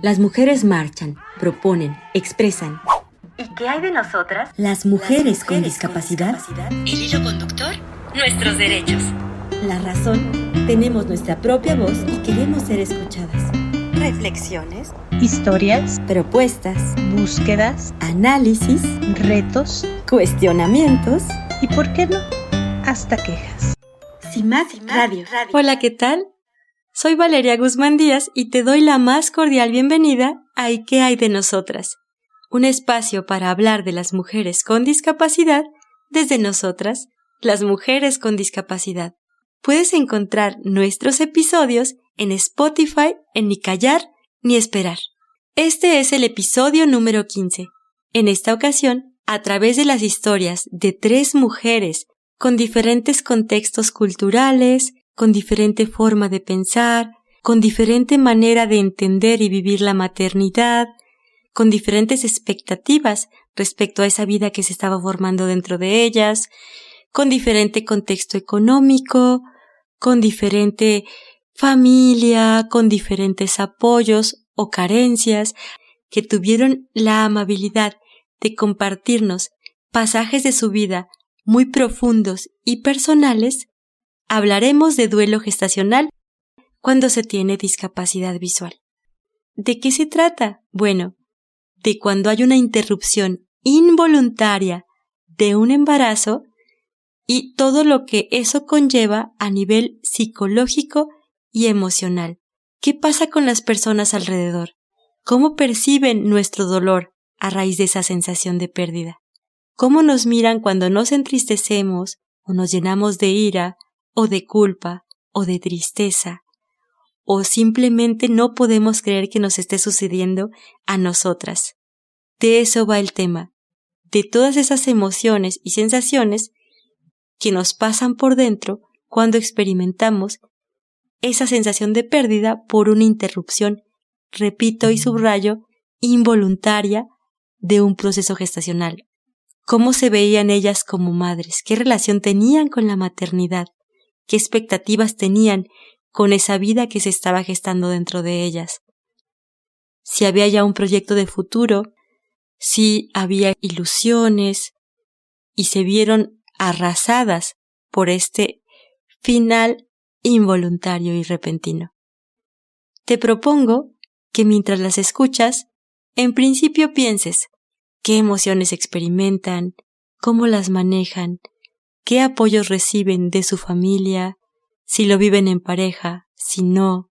Las mujeres marchan, proponen, expresan. ¿Y qué hay de nosotras? Las mujeres con discapacidad. El hilo conductor, nuestros derechos. La razón, tenemos nuestra propia voz y queremos ser escuchadas. Reflexiones, historias, propuestas, búsquedas, análisis, retos cuestionamientos y, ¿por qué no?, hasta quejas. CIMAC Radio. Hola, ¿qué tal? Soy Valeria Guzmán Díaz y te doy la más cordial bienvenida a ¿Y qué hay de nosotras? Un espacio para hablar de las mujeres con discapacidad desde nosotras, las mujeres con discapacidad. Puedes encontrar nuestros episodios en Spotify, en Ni Callar ni Esperar. Este es el episodio número 15. En esta ocasión, a través de las historias de 3 mujeres con diferentes contextos culturales, con diferente forma de pensar, con diferente manera de entender y vivir la maternidad, con diferentes expectativas respecto a esa vida que se estaba formando dentro de ellas, con diferente contexto económico, con diferente familia, con diferentes apoyos o carencias, que tuvieron la amabilidad de compartirnos pasajes de su vida muy profundos y personales. Hablaremos de duelo gestacional cuando se tiene discapacidad visual. ¿De qué se trata? Bueno, de cuando hay una interrupción involuntaria de un embarazo y todo lo que eso conlleva a nivel psicológico y emocional. ¿Qué pasa con las personas alrededor? ¿Cómo perciben nuestro dolor a raíz de esa sensación de pérdida? ¿Cómo nos miran cuando nos entristecemos o nos llenamos de ira o de culpa o de tristeza? O simplemente no podemos creer que nos esté sucediendo a nosotras. De eso va el tema, de todas esas emociones y sensaciones que nos pasan por dentro cuando experimentamos esa sensación de pérdida por una interrupción, repito y subrayo, involuntaria de un proceso gestacional. ¿Cómo se veían ellas como madres? ¿Qué relación tenían con la maternidad? ¿Qué expectativas tenían con esa vida que se estaba gestando dentro de ellas? Si había ya un proyecto de futuro, si había ilusiones y se vieron arrasadas por este final involuntario y repentino. Te propongo que mientras las escuchas, en principio pienses qué emociones experimentan, cómo las manejan, qué apoyos reciben de su familia, si lo viven en pareja, si no,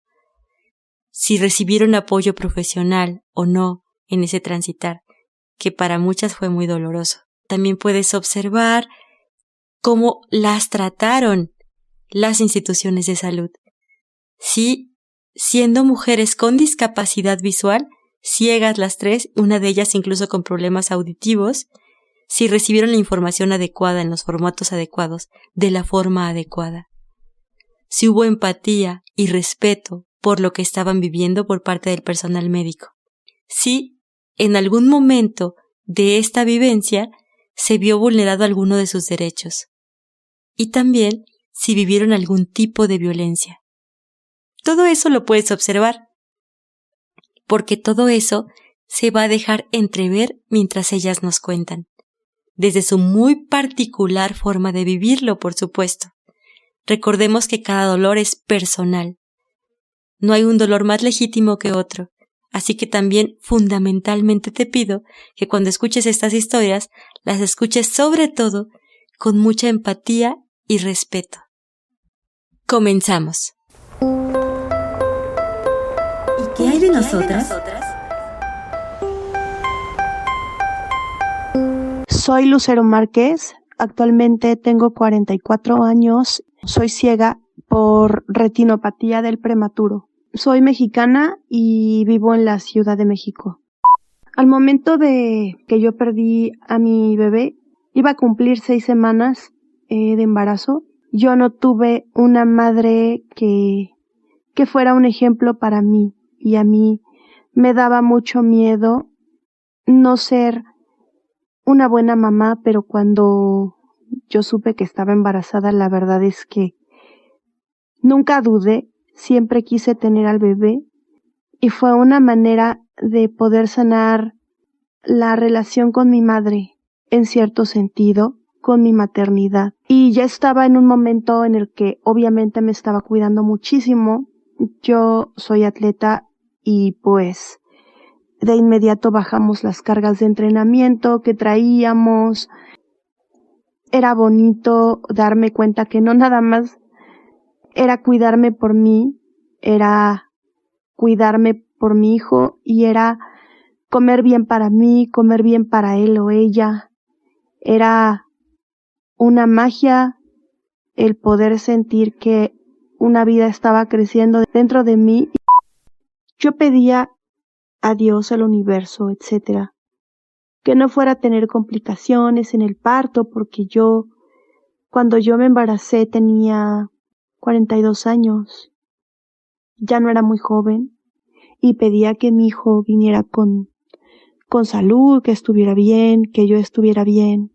si recibieron apoyo profesional o no en ese transitar, que para muchas fue muy doloroso. También puedes observar cómo las trataron las instituciones de salud. Si, siendo mujeres con discapacidad visual, ciegas las 3, una de ellas incluso con problemas auditivos, si recibieron la información adecuada en los formatos adecuados, de la forma adecuada. Si hubo empatía y respeto por lo que estaban viviendo por parte del personal médico. Si, en algún momento de esta vivencia, se vio vulnerado alguno de sus derechos. Y también si vivieron algún tipo de violencia. Todo eso lo puedes observar, porque todo eso se va a dejar entrever mientras ellas nos cuentan, desde su muy particular forma de vivirlo, por supuesto. Recordemos que cada dolor es personal. No hay un dolor más legítimo que otro, así que también fundamentalmente te pido que cuando escuches estas historias, las escuches sobre todo con mucha empatía y respeto. Comenzamos. ¿Y qué hay de nosotras? Soy Lucero Márquez, actualmente tengo 44 años, soy ciega por retinopatía del prematuro. Soy mexicana y vivo en la Ciudad de México. Al momento de que yo perdí a mi bebé, iba a cumplir 6 semanas de embarazo. Yo no tuve una madre que fuera un ejemplo para mí, y a mí me daba mucho miedo no ser una buena mamá, pero cuando yo supe que estaba embarazada, la verdad es que nunca dudé, siempre quise tener al bebé y fue una manera de poder sanar la relación con mi madre, en cierto sentido, con mi maternidad. Y ya estaba en un momento en el que obviamente me estaba cuidando muchísimo. Yo soy atleta y pues de inmediato bajamos las cargas de entrenamiento que traíamos. Era bonito darme cuenta que no nada más era cuidarme por mí, era cuidarme por mi hijo y era comer bien para mí, comer bien para él o ella. Era una magia el poder sentir que una vida estaba creciendo dentro de mí. Yo pedía a Dios, al universo, etcétera, que no fuera a tener complicaciones en el parto, porque cuando yo me embaracé tenía 42 años, ya no era muy joven, y pedía que mi hijo viniera con salud, que estuviera bien, que yo estuviera bien.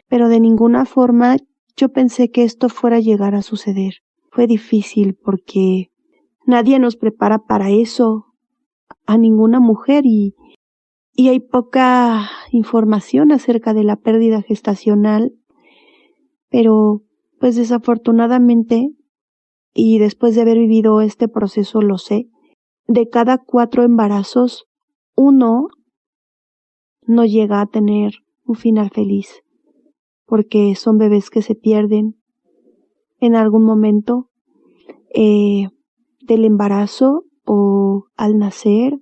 Pero de ninguna forma yo pensé que esto fuera a llegar a suceder. Fue difícil porque nadie nos prepara para eso, a ninguna mujer, y hay poca información acerca de la pérdida gestacional, pero pues desafortunadamente, y después de haber vivido este proceso lo sé, de cada 4 embarazos, 1 no llega a tener un final feliz, porque son bebés que se pierden en algún momento del embarazo o al nacer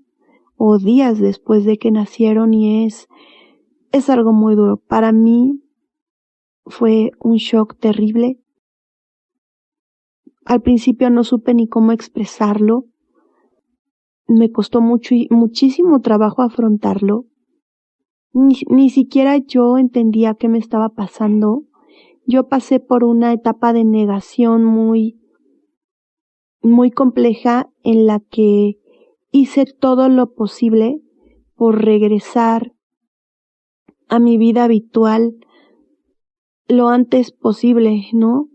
o días después de que nacieron, y es algo muy duro. Para mí fue un shock terrible. Al principio no supe ni cómo expresarlo. Me costó muchísimo trabajo afrontarlo. Ni siquiera yo entendía qué me estaba pasando. Yo pasé por una etapa de negación muy compleja en la que hice todo lo posible por regresar a mi vida habitual lo antes posible, ¿no?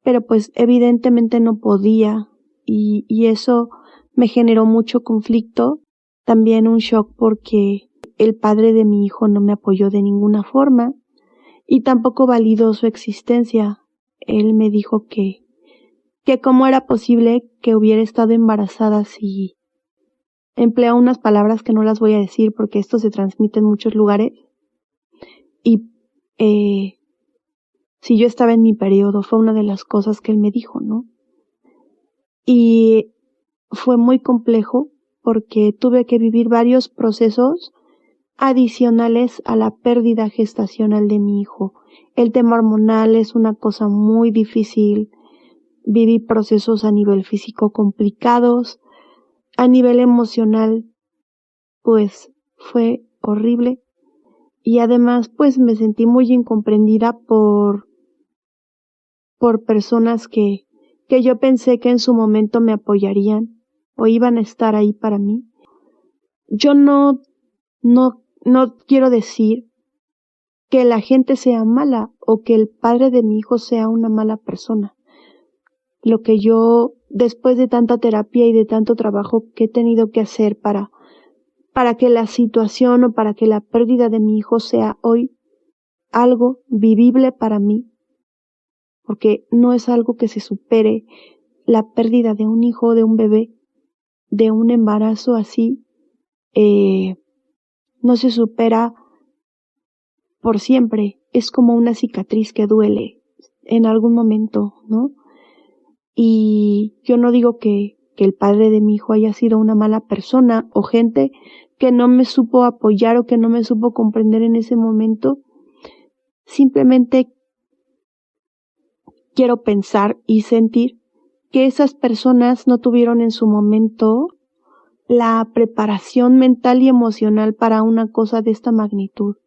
Pero pues evidentemente no podía, y eso me generó mucho conflicto, también un shock porque el padre de mi hijo no me apoyó de ninguna forma y tampoco validó su existencia. Él me dijo que cómo era posible que hubiera estado embarazada si empleó unas palabras que no las voy a decir porque esto se transmite en muchos lugares, y si yo estaba en mi periodo, fue una de las cosas que él me dijo, ¿no? Y fue muy complejo porque tuve que vivir varios procesos adicionales a la pérdida gestacional de mi hijo. El tema hormonal es una cosa muy difícil. Viví procesos a nivel físico complicados. A nivel emocional, pues fue horrible. Y además, pues me sentí muy incomprendida por personas que yo pensé que en su momento me apoyarían o iban a estar ahí para mí. Yo no quiero decir que la gente sea mala o que el padre de mi hijo sea una mala persona. Lo que yo, después de tanta terapia y de tanto trabajo que he tenido que hacer para que la situación o para que la pérdida de mi hijo sea hoy algo vivible para mí, porque no es algo que se supere. La pérdida de un hijo, de un bebé, de un embarazo así, no se supera por siempre. Es como una cicatriz que duele en algún momento, ¿no? Y yo no digo que el padre de mi hijo haya sido una mala persona o gente que no me supo apoyar o que no me supo comprender en ese momento. Simplemente quiero pensar y sentir que esas personas no tuvieron en su momento la preparación mental y emocional para una cosa de esta magnitud.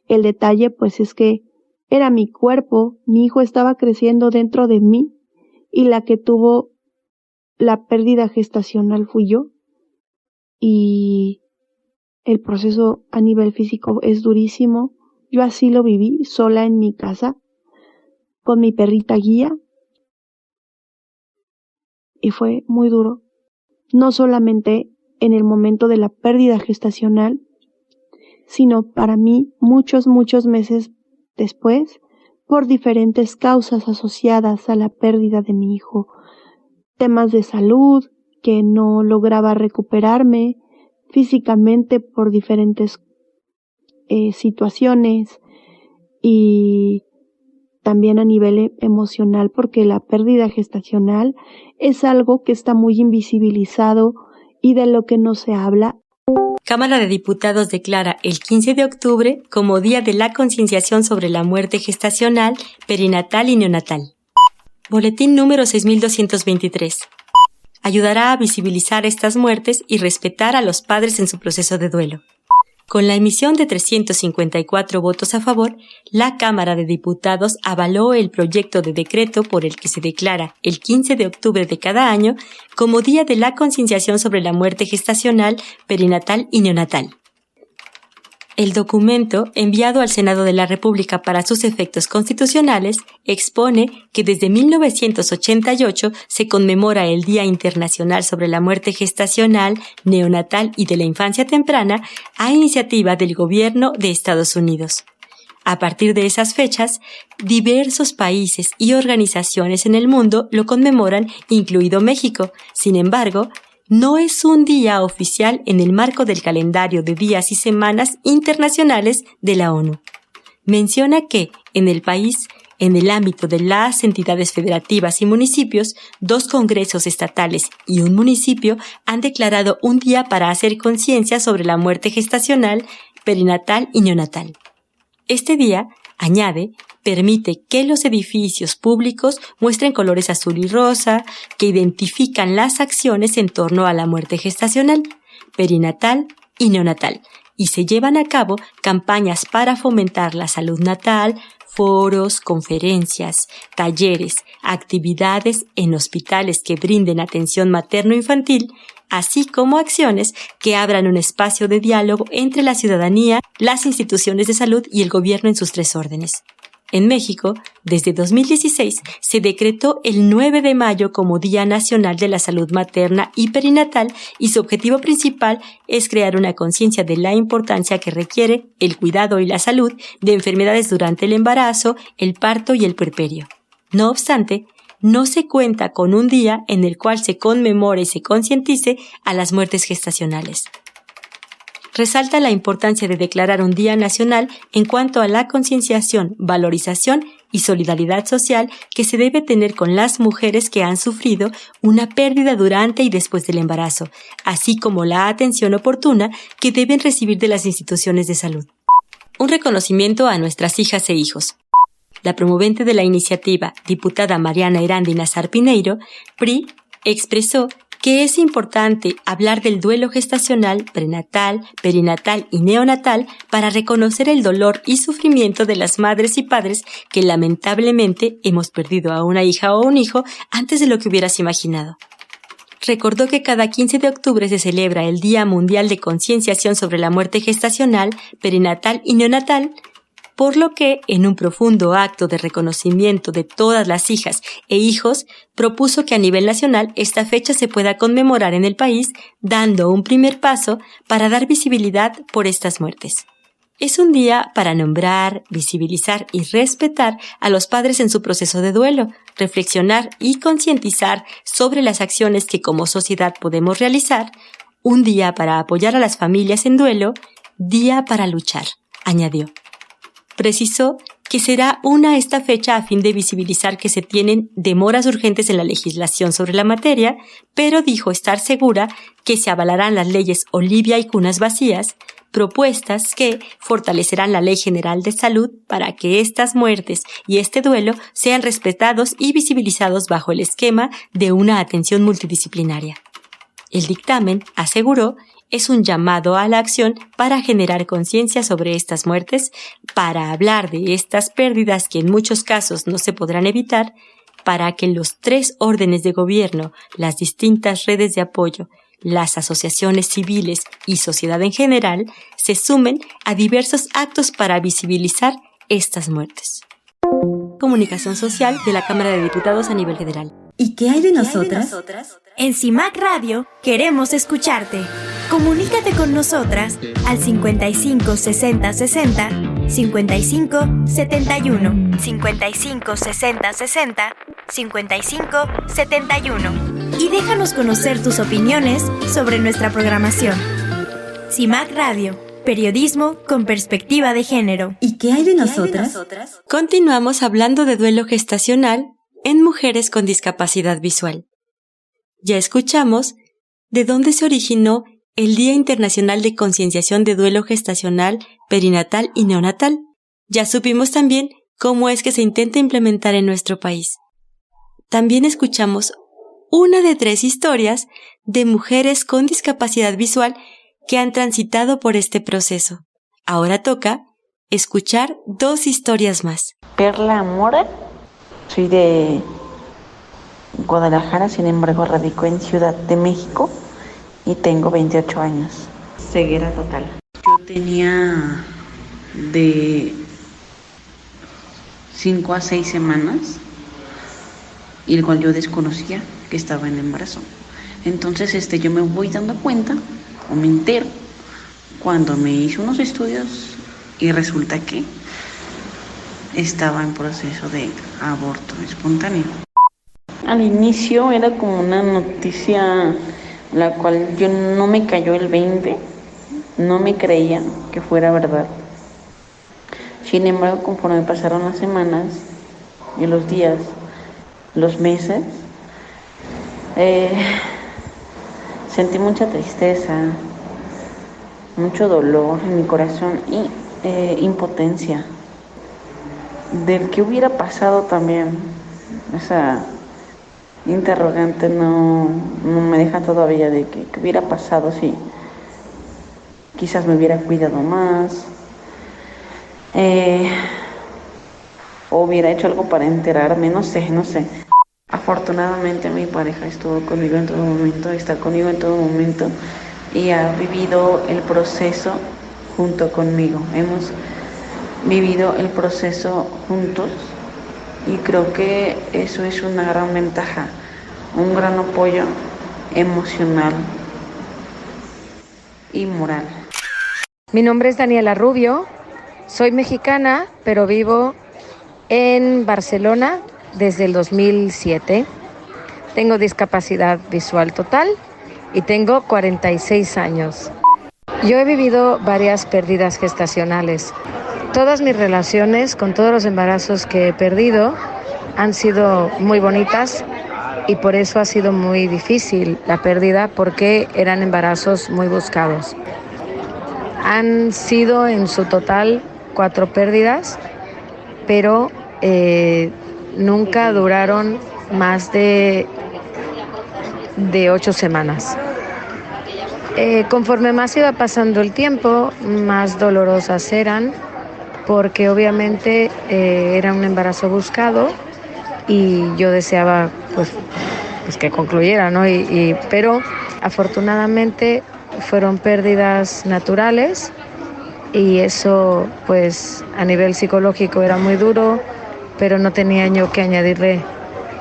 El detalle, pues, es que era mi cuerpo, mi hijo estaba creciendo dentro de mí, y la que tuvo la pérdida gestacional fui yo. Y el proceso a nivel físico es durísimo. Yo así lo viví, sola en mi casa, con mi perrita guía, y fue muy duro. no solamente en el momento de la pérdida gestacional, sino para mí muchos meses después, por diferentes causas asociadas a la pérdida de mi hijo. Temas de salud, que no lograba recuperarme físicamente por diferentes situaciones, y también a nivel emocional, porque la pérdida gestacional es algo que está muy invisibilizado y de lo que no se habla. Cámara de Diputados declara el 15 de octubre como Día de la Concienciación sobre la Muerte Gestacional, Perinatal y Neonatal. Boletín número 6223. Ayudará a visibilizar estas muertes y respetar a los padres en su proceso de duelo. Con la emisión de 354 votos a favor, la Cámara de Diputados avaló el proyecto de decreto por el que se declara el 15 de octubre de cada año como Día de la Concienciación sobre la Muerte Gestacional, Perinatal y Neonatal. El documento, enviado al Senado de la República para sus efectos constitucionales, expone que desde 1988 se conmemora el Día Internacional sobre la Muerte Gestacional, Neonatal y de la Infancia Temprana a iniciativa del Gobierno de Estados Unidos. A partir de esas fechas, diversos países y organizaciones en el mundo lo conmemoran, incluido México. Sin embargo, no es un día oficial en el marco del calendario de días y semanas internacionales de la ONU. Menciona que, en el país, en el ámbito de las entidades federativas y municipios, 2 congresos estatales y un municipio han declarado un día para hacer conciencia sobre la muerte gestacional, perinatal y neonatal. Este día, añade, permite que los edificios públicos muestren colores azul y rosa que identifican las acciones en torno a la muerte gestacional, perinatal y neonatal, y se llevan a cabo campañas para fomentar la salud natal, foros, conferencias, talleres, actividades en hospitales que brinden atención materno-infantil, así como acciones que abran un espacio de diálogo entre la ciudadanía, las instituciones de salud y el gobierno en sus 3 órdenes. En México, desde 2016, se decretó el 9 de mayo como Día Nacional de la Salud Materna y Perinatal y su objetivo principal es crear una conciencia de la importancia que requiere el cuidado y la salud de enfermedades durante el embarazo, el parto y el puerperio. No obstante, no se cuenta con un día en el cual se conmemore y se concientice a las muertes gestacionales. Resalta la importancia de declarar un día nacional en cuanto a la concienciación, valorización y solidaridad social que se debe tener con las mujeres que han sufrido una pérdida durante y después del embarazo, así como la atención oportuna que deben recibir de las instituciones de salud. Un reconocimiento a nuestras hijas e hijos. La promovente de la iniciativa, diputada Mariana Erandi Nazar Pineiro, PRI, expresó que es importante hablar del duelo gestacional, prenatal, perinatal y neonatal para reconocer el dolor y sufrimiento de las madres y padres que lamentablemente hemos perdido a una hija o un hijo antes de lo que hubieras imaginado. Recordó que cada 15 de octubre se celebra el Día Mundial de Concienciación sobre la Muerte Gestacional, Perinatal y Neonatal, por lo que, en un profundo acto de reconocimiento de todas las hijas e hijos, propuso que a nivel nacional esta fecha se pueda conmemorar en el país, dando un primer paso para dar visibilidad por estas muertes. Es un día para nombrar, visibilizar y respetar a los padres en su proceso de duelo, reflexionar y concientizar sobre las acciones que como sociedad podemos realizar, un día para apoyar a las familias en duelo, día para luchar, añadió. Precisó que será esta fecha a fin de visibilizar que se tienen demoras urgentes en la legislación sobre la materia, pero dijo estar segura que se avalarán las leyes Olivia y Cunas Vacías, propuestas que fortalecerán la Ley General de Salud para que estas muertes y este duelo sean respetados y visibilizados bajo el esquema de una atención multidisciplinaria. El dictamen, aseguró, es un llamado a la acción para generar conciencia sobre estas muertes, para hablar de estas pérdidas que en muchos casos no se podrán evitar, para que los 3 órdenes de gobierno, las distintas redes de apoyo, las asociaciones civiles y sociedad en general se sumen a diversos actos para visibilizar estas muertes. Comunicación social de la Cámara de Diputados a nivel federal. ¿Y qué hay de nosotras? En CIMAC Radio queremos escucharte. Comunícate con nosotras al 55 60 60 55 71 55 60 60 55 71 y déjanos conocer tus opiniones sobre nuestra programación. CIMAC Radio, periodismo con perspectiva de género. ¿Y qué hay de nosotras? Continuamos hablando de duelo gestacional en mujeres con discapacidad visual. Ya escuchamos de dónde se originó el Día Internacional de Concienciación de Duelo Gestacional, Perinatal y Neonatal. Ya supimos también cómo es que se intenta implementar en nuestro país. También escuchamos una de 3 historias de mujeres con discapacidad visual que han transitado por este proceso. Ahora toca escuchar 2 historias más. Perla Mora, soy de Guadalajara, sin embargo radico en Ciudad de México y tengo 28 años. Ceguera total. Yo tenía de 5 a 6 semanas, y el cual yo desconocía que estaba en embarazo. Entonces yo me voy dando cuenta, o me entero, cuando me hice unos estudios y resulta que estaba en proceso de aborto espontáneo. Al inicio era como una noticia la cual yo no me cayó el 20, no me creía que fuera verdad. Sin embargo, conforme pasaron las semanas y los días, los meses, sentí mucha tristeza, mucho dolor en mi corazón y impotencia del que hubiera pasado también. Esa interrogante no me deja todavía de que hubiera pasado si quizás me hubiera cuidado más, o hubiera hecho algo para enterarme, no sé. Afortunadamente mi pareja estuvo conmigo en todo momento, está conmigo en todo momento y ha vivido el proceso junto conmigo. Hemos vivido el proceso juntos y creo que eso es una gran ventaja, un gran apoyo emocional y moral. Mi nombre es Daniela Rubio, soy mexicana, pero vivo en Barcelona desde el 2007. Tengo discapacidad visual total y tengo 46 años. Yo he vivido varias pérdidas gestacionales. Todas mis relaciones con todos los embarazos que he perdido han sido muy bonitas y por eso ha sido muy difícil la pérdida, porque eran embarazos muy buscados. Han sido en su total 4 pérdidas, pero nunca duraron más de 8 semanas. Conforme más iba pasando el tiempo, más dolorosas eran, porque obviamente era un embarazo buscado y yo deseaba pues que concluyera, ¿no? Pero afortunadamente fueron pérdidas naturales y eso pues a nivel psicológico era muy duro, pero no tenía yo que añadirle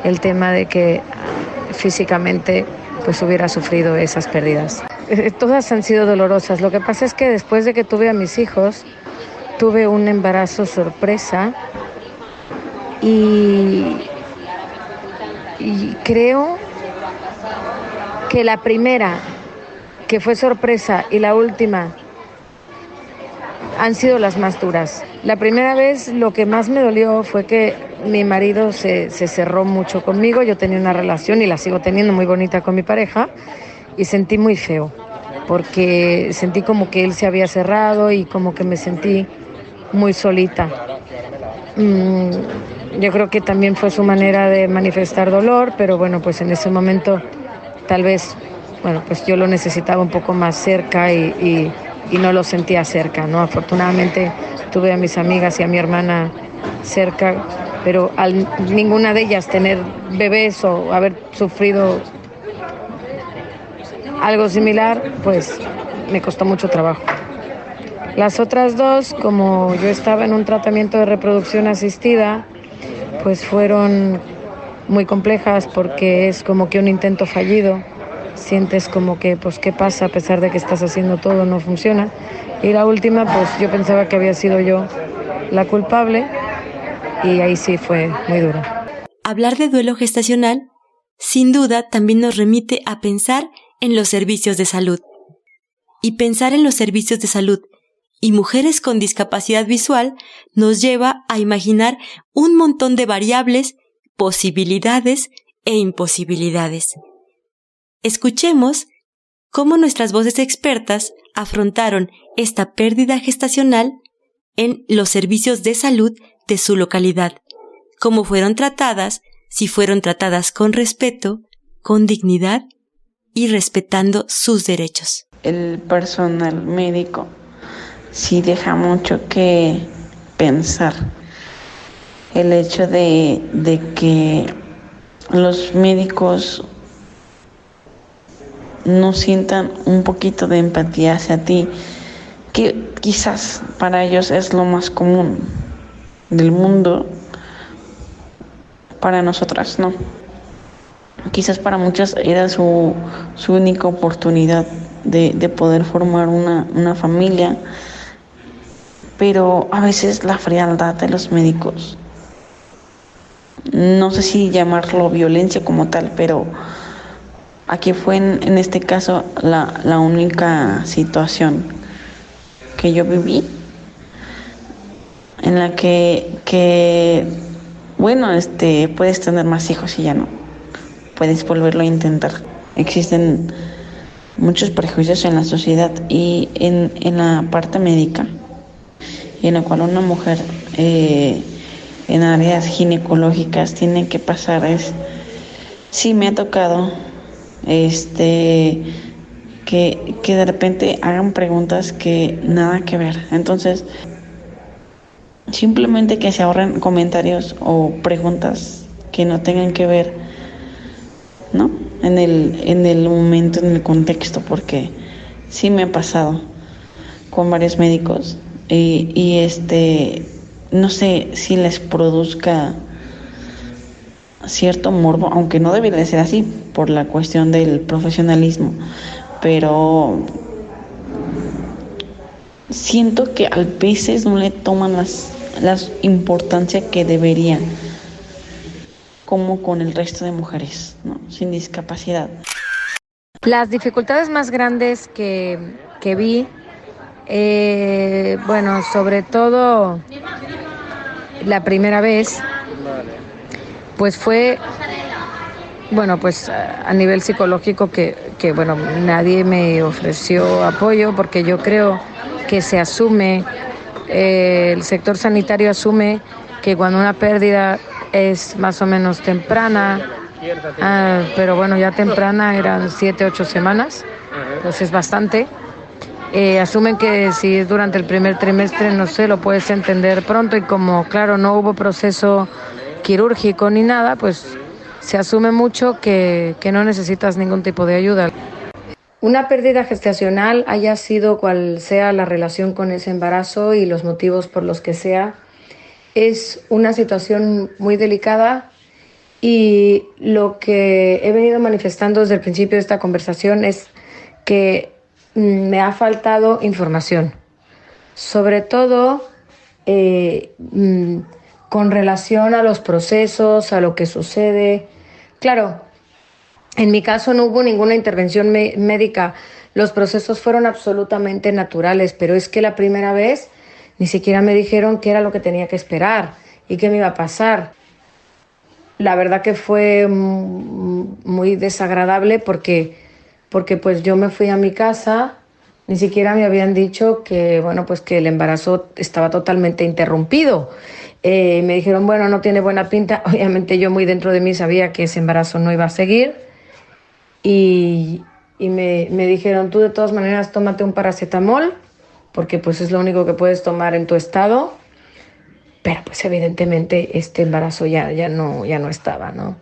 el tema de que físicamente pues hubiera sufrido esas pérdidas. Todas han sido dolorosas. Lo que pasa es que después de que tuve a mis hijos, tuve un embarazo sorpresa y creo que la primera, que fue sorpresa, y la última han sido las más duras. La primera vez lo que más me dolió fue que mi marido se cerró mucho conmigo. Yo tenía una relación y la sigo teniendo muy bonita con mi pareja y sentí muy feo porque sentí como que él se había cerrado y como que me sentí muy solita. Yo creo que también fue su manera de manifestar dolor, pero bueno, pues en ese momento tal vez, bueno, pues yo lo necesitaba un poco más cerca y no lo sentía cerca, ¿no? Afortunadamente tuve a mis amigas y a mi hermana cerca, pero al ninguna de ellas tener bebés o haber sufrido algo similar, pues me costó mucho trabajo. Las otras dos, como yo estaba en un tratamiento de reproducción asistida, pues fueron muy complejas porque es como que un intento fallido. Sientes como que, pues, ¿qué pasa? A pesar de que estás haciendo todo, no funciona. Y la última, pues, yo pensaba que había sido yo la culpable y ahí sí fue muy duro. Hablar de duelo gestacional, sin duda, también nos remite a pensar en los servicios de salud. Y pensar en los servicios de salud y mujeres con discapacidad visual nos lleva a imaginar un montón de variables, posibilidades e imposibilidades. Escuchemos cómo nuestras voces expertas afrontaron esta pérdida gestacional en los servicios de salud de su localidad, cómo fueron tratadas, si fueron tratadas con respeto, con dignidad y respetando sus derechos. El personal médico sí deja mucho que pensar. El hecho de que los médicos no sientan un poquito de empatía hacia ti, que quizás para ellos es lo más común del mundo, para nosotras no. Quizás para muchas era su única oportunidad de poder formar una familia, pero a veces la frialdad de los médicos, no sé si llamarlo violencia como tal, pero aquí fue en este caso la única situación que yo viví en la que bueno, puedes tener más hijos y ya no, puedes volverlo a intentar. Existen muchos prejuicios en la sociedad y en la parte médica, en la cual una mujer en áreas ginecológicas tiene que pasar sí me ha tocado que de repente hagan preguntas que nada que ver. Entonces, simplemente que se ahorren comentarios o preguntas que no tengan que ver, ¿no? En el momento, en el contexto, porque sí me ha pasado con varios médicos y no sé si les produzca cierto morbo, aunque no debería de ser así por la cuestión del profesionalismo, pero siento que a veces no le toman la importancia que deberían, como con el resto de mujeres, ¿no? Sin discapacidad. Las dificultades más grandes que vi, bueno, sobre todo la primera vez, pues fue, bueno, pues a nivel psicológico que bueno, nadie me ofreció apoyo porque yo creo que se asume, el sector sanitario asume que cuando una pérdida es más o menos temprana, pero bueno, ya temprana eran 7, 8 semanas, pues es bastante. Asumen que si es durante el primer trimestre, no sé, lo puedes entender pronto, y como claro, no hubo proceso quirúrgico ni nada, pues se asume mucho que no necesitas ningún tipo de ayuda. Una pérdida gestacional, haya sido cual sea la relación con ese embarazo y los motivos por los que sea, es una situación muy delicada, y lo que he venido manifestando desde el principio de esta conversación es que me ha faltado información, sobre todo con relación a los procesos, a lo que sucede. Claro, en mi caso no hubo ninguna intervención médica, los procesos fueron absolutamente naturales, pero es que la primera vez ni siquiera me dijeron qué era lo que tenía que esperar y qué me iba a pasar. La verdad que fue muy desagradable porque pues yo me fui a mi casa, ni siquiera me habían dicho que, bueno, pues que el embarazo estaba totalmente interrumpido. Me dijeron, bueno, no tiene buena pinta. Obviamente yo muy dentro de mí sabía que ese embarazo no iba a seguir. Y me dijeron, tú de todas maneras tómate un paracetamol, porque pues es lo único que puedes tomar en tu estado. Pero pues evidentemente este embarazo ya no estaba, ¿no?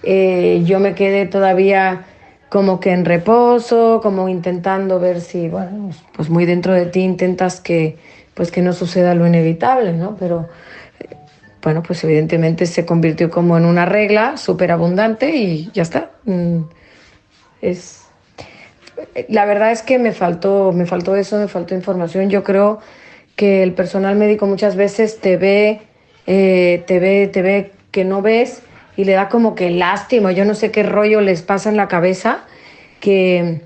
Yo me quedé todavía como que en reposo, como intentando ver si, bueno, pues muy dentro de ti intentas que no suceda lo inevitable, ¿no? Pero bueno, pues evidentemente se convirtió como en una regla súper abundante y ya está. La verdad es que me faltó información. Yo creo que el personal médico muchas veces te ve que no ves y le da como que lástima. Yo no sé qué rollo les pasa en la cabeza que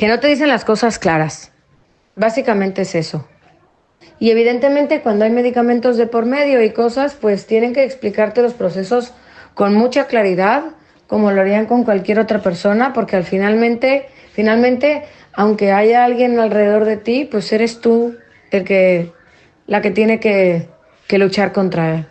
no te dicen las cosas claras. Básicamente es eso. Y evidentemente cuando hay medicamentos de por medio y cosas, pues tienen que explicarte los procesos con mucha claridad, como lo harían con cualquier otra persona, porque finalmente, aunque haya alguien alrededor de ti, pues eres tú la que tiene que luchar contra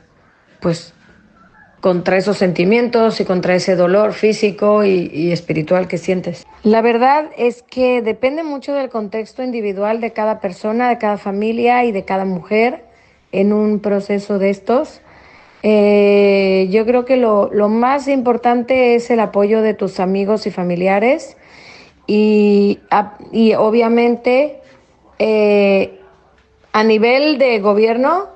esos sentimientos y contra ese dolor físico y espiritual que sientes. La verdad es que depende mucho del contexto individual de cada persona, de cada familia y de cada mujer en un proceso de estos. Yo creo que lo más importante es el apoyo de tus amigos y familiares y obviamente a nivel de gobierno,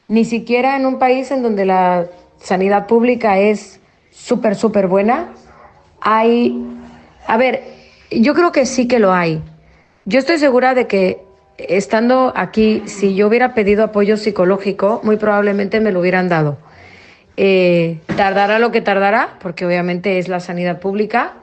ni siquiera en un país en donde la sanidad pública es súper buena, yo creo que sí que lo hay. Yo estoy segura de que estando aquí, si yo hubiera pedido apoyo psicológico, muy probablemente me lo hubieran dado. Tardará lo que tardará, porque obviamente es la sanidad pública.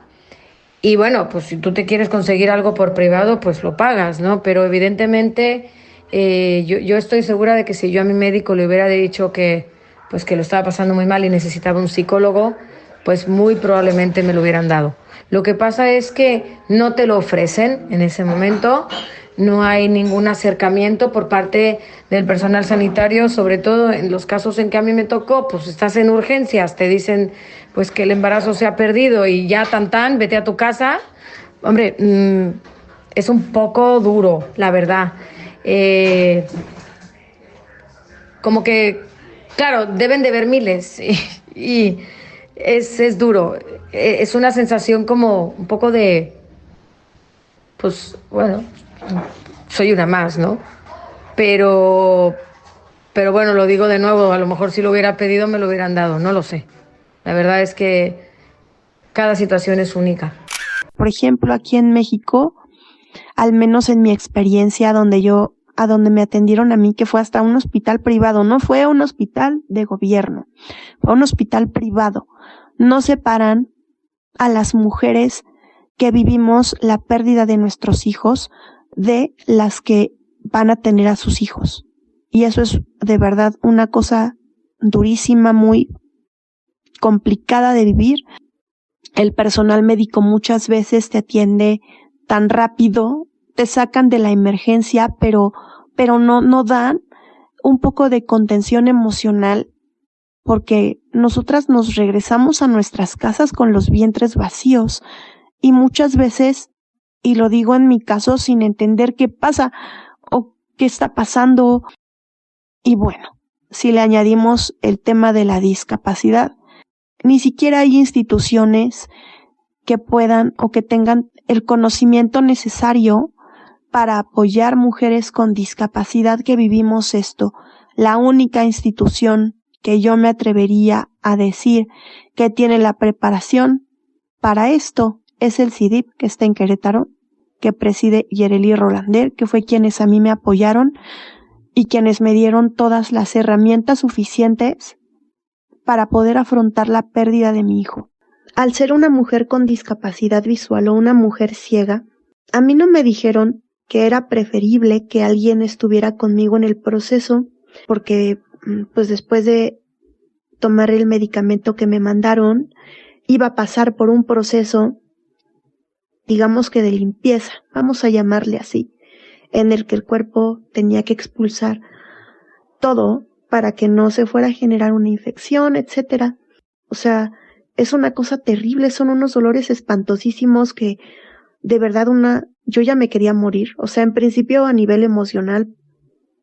Y bueno, pues si tú te quieres conseguir algo por privado, pues lo pagas, ¿no? Pero evidentemente yo estoy segura de que si yo a mi médico le hubiera dicho que lo estaba pasando muy mal y necesitaba un psicólogo, pues muy probablemente me lo hubieran dado. Lo que pasa es que no te lo ofrecen en ese momento, no hay ningún acercamiento por parte del personal sanitario, sobre todo en los casos en que a mí me tocó, pues estás en urgencias, te dicen pues que el embarazo se ha perdido y ya vete a tu casa. Hombre, es un poco duro, la verdad. Como que, claro, deben de ver miles y es duro. Es una sensación como un poco de, pues bueno, soy una más, ¿no? Pero bueno, lo digo de nuevo, a lo mejor si lo hubiera pedido me lo hubieran dado, no lo sé. La verdad es que cada situación es única. Por ejemplo, aquí en México, al menos en mi experiencia a donde me atendieron a mí, que fue hasta un hospital privado, no fue un hospital de gobierno, fue un hospital privado. No separan a las mujeres que vivimos la pérdida de nuestros hijos de las que van a tener a sus hijos. Y eso es de verdad una cosa durísima, muy complicada de vivir. El personal médico muchas veces te atiende tan rápido, te sacan de la emergencia, pero no dan un poco de contención emocional, porque nosotras nos regresamos a nuestras casas con los vientres vacíos y muchas veces, y lo digo en mi caso, sin entender qué pasa o qué está pasando. Y bueno, si le añadimos el tema de la discapacidad, ni siquiera hay instituciones que puedan o que tengan el conocimiento necesario para apoyar mujeres con discapacidad que vivimos esto. La única institución que yo me atrevería a decir que tiene la preparación para esto es el CIDIP, que está en Querétaro, que preside Yereli Rolander, que fue quienes a mí me apoyaron y quienes me dieron todas las herramientas suficientes para poder afrontar la pérdida de mi hijo. Al ser una mujer con discapacidad visual o una mujer ciega, a mí no me dijeron que era preferible que alguien estuviera conmigo en el proceso, porque pues después de tomar el medicamento que me mandaron, iba a pasar por un proceso, digamos que de limpieza, vamos a llamarle así, en el que el cuerpo tenía que expulsar todo para que no se fuera a generar una infección, etcétera. O sea, es una cosa terrible, son unos dolores espantosísimos que de verdad yo ya me quería morir. O sea, en principio a nivel emocional,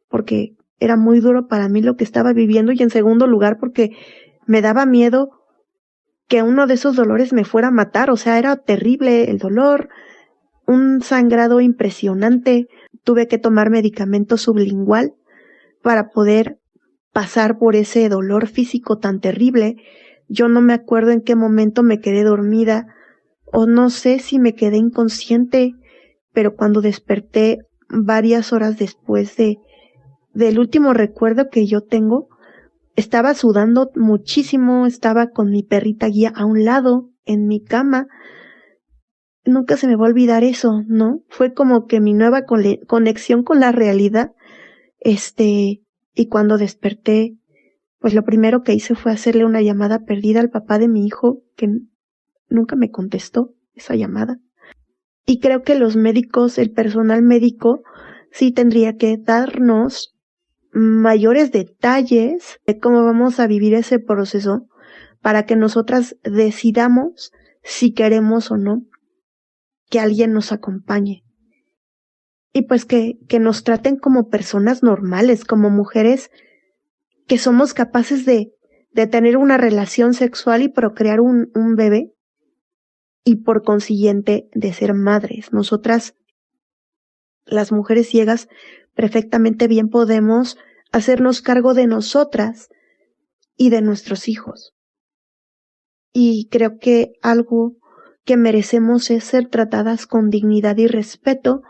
porque era muy duro para mí lo que estaba viviendo, y en segundo lugar porque me daba miedo que uno de esos dolores me fuera a matar. O sea, era terrible el dolor, un sangrado impresionante. Tuve que tomar medicamento sublingual para poder pasar por ese dolor físico tan terrible. Yo no me acuerdo en qué momento me quedé dormida o no sé si me quedé inconsciente, pero cuando desperté varias horas después del último recuerdo que yo tengo, estaba sudando muchísimo, estaba con mi perrita guía a un lado en mi cama. Nunca se me va a olvidar eso, ¿no? Fue como que mi nueva conexión con la realidad. Y cuando desperté, pues lo primero que hice fue hacerle una llamada perdida al papá de mi hijo, que nunca me contestó esa llamada. Y creo que los médicos, el personal médico, sí tendría que darnos mayores detalles de cómo vamos a vivir ese proceso para que nosotras decidamos si queremos o no que alguien nos acompañe. Y pues que nos traten como personas normales, como mujeres que somos capaces de tener una relación sexual y procrear un bebé, y por consiguiente de ser madres. Nosotras, las mujeres ciegas, perfectamente bien podemos hacernos cargo de nosotras y de nuestros hijos. Y creo que algo que merecemos es ser tratadas con dignidad y respeto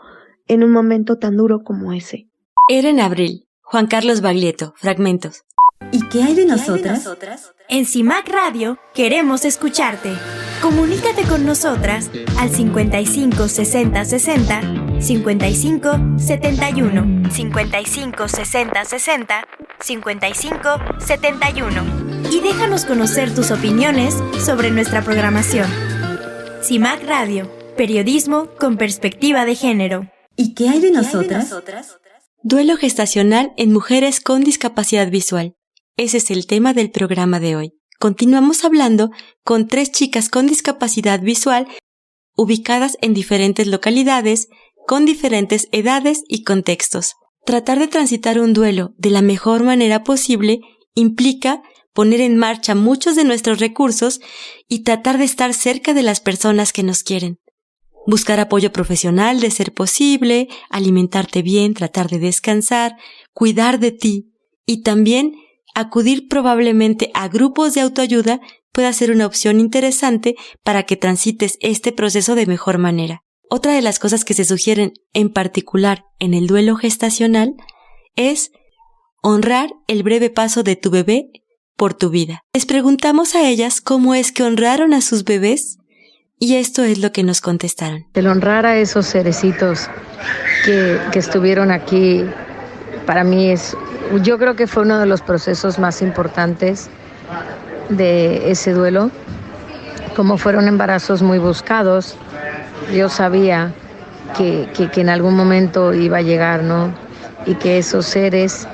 en un momento tan duro como ese. Era en abril. Juan Carlos Baglietto, fragmentos. ¿Y qué hay de nosotras? En CIMAC Radio queremos escucharte. Comunícate con nosotras al 55 60 60 55 71, 55 60 60 55 71 y déjanos conocer tus opiniones sobre nuestra programación. CIMAC Radio, periodismo con perspectiva de género. ¿Y qué hay de nosotras? Duelo gestacional en mujeres con discapacidad visual. Ese es el tema del programa de hoy. Continuamos hablando con 3 chicas con discapacidad visual ubicadas en diferentes localidades, con diferentes edades y contextos. Tratar de transitar un duelo de la mejor manera posible implica poner en marcha muchos de nuestros recursos y tratar de estar cerca de las personas que nos quieren. Buscar apoyo profesional de ser posible, alimentarte bien, tratar de descansar, cuidar de ti y también acudir probablemente a grupos de autoayuda puede ser una opción interesante para que transites este proceso de mejor manera. Otra de las cosas que se sugieren en particular en el duelo gestacional es honrar el breve paso de tu bebé por tu vida. Les preguntamos a ellas cómo es que honraron a sus bebés y esto es lo que nos contestaron. El honrar a esos cerecitos que estuvieron aquí, para mí yo creo que fue uno de los procesos más importantes de ese duelo. Como fueron embarazos muy buscados, yo sabía que en algún momento iba a llegar, ¿no? Y que esos seres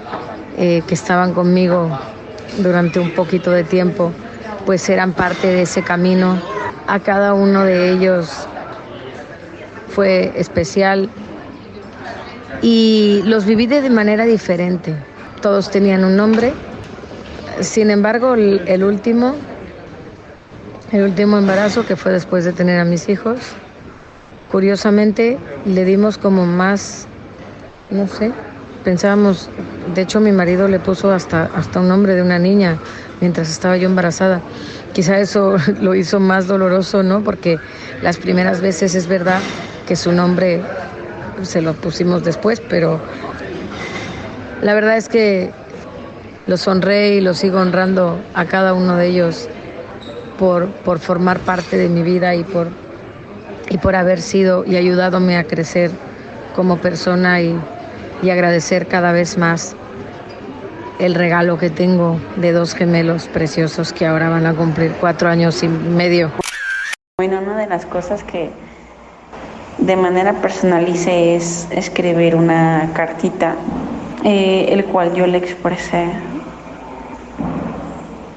que estaban conmigo durante un poquito de tiempo, pues eran parte de ese camino. A cada uno de ellos fue especial y los viví de manera diferente. Todos tenían un nombre. Sin embargo, el último embarazo, que fue después de tener a mis hijos, curiosamente le dimos como más, no sé, pensábamos, de hecho mi marido le puso hasta un nombre de una niña mientras estaba yo embarazada. Quizá eso lo hizo más doloroso, ¿no? Porque las primeras veces es verdad que su nombre se lo pusimos después, pero la verdad es que los honré y los sigo honrando a cada uno de ellos por formar parte de mi vida y por haber sido y ayudadome a crecer como persona y agradecer cada vez más el regalo que tengo de 2 gemelos preciosos que ahora van a cumplir 4 años y medio. Bueno, una de las cosas que de manera personal hice es escribir una cartita, el cual yo le expresé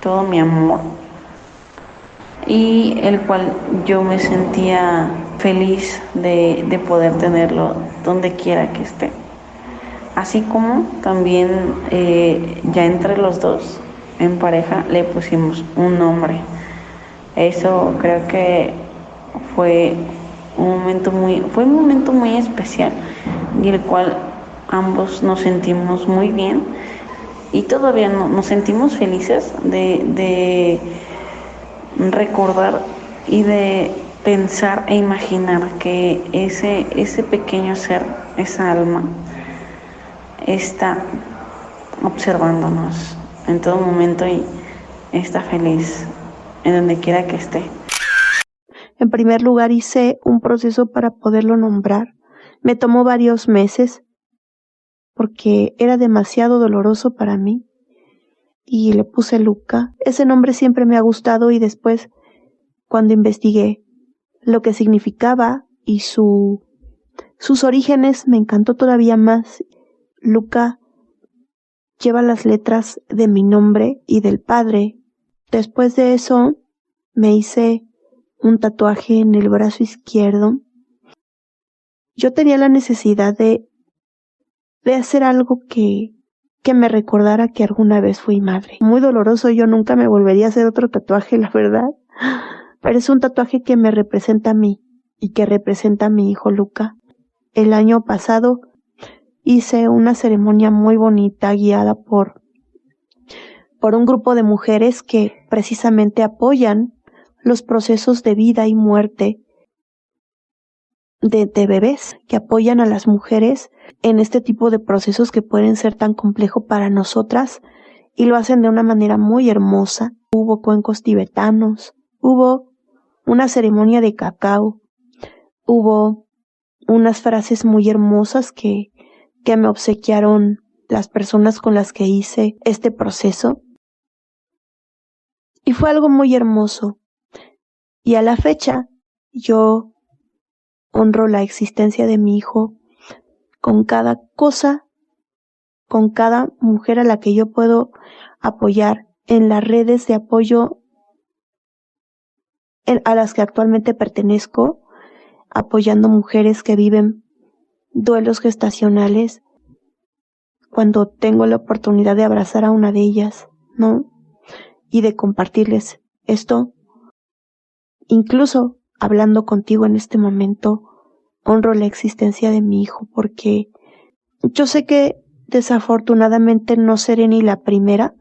todo mi amor y el cual yo me sentía feliz de poder tenerlo donde quiera que esté. Así como también ya entre los dos en pareja le pusimos un nombre. Eso creo que fue un momento muy especial y el cual ambos nos sentimos muy bien y todavía nos sentimos felices de recordar y de pensar e imaginar que ese pequeño ser, esa alma, está observándonos en todo momento y está feliz en donde quiera que esté. En primer lugar, hice un proceso para poderlo nombrar. Me tomó varios meses porque era demasiado doloroso para mí y le puse Luca. Ese nombre siempre me ha gustado y después, cuando investigué lo que significaba y sus orígenes, me encantó todavía más. Luca lleva las letras de mi nombre y del padre. Después de eso, me hice un tatuaje en el brazo izquierdo. Yo tenía la necesidad de hacer algo que me recordara que alguna vez fui madre. Muy doloroso, yo nunca me volvería a hacer otro tatuaje, la verdad. Pero es un tatuaje que me representa a mí y que representa a mi hijo Luca. El año pasado hice una ceremonia muy bonita guiada por un grupo de mujeres que precisamente apoyan los procesos de vida y muerte de bebés, que apoyan a las mujeres en este tipo de procesos que pueden ser tan complejos para nosotras y lo hacen de una manera muy hermosa. Hubo cuencos tibetanos, hubo una ceremonia de cacao, hubo unas frases muy hermosas que me obsequiaron las personas con las que hice este proceso y fue algo muy hermoso. Y a la fecha yo honro la existencia de mi hijo con cada cosa, con cada mujer a la que yo puedo apoyar en las redes de apoyo a las que actualmente pertenezco, apoyando mujeres que viven duelos gestacionales. Cuando tengo la oportunidad de abrazar a una de ellas, ¿no? Y de compartirles esto, incluso hablando contigo en este momento, honro la existencia de mi hijo porque yo sé que desafortunadamente no seré ni la primera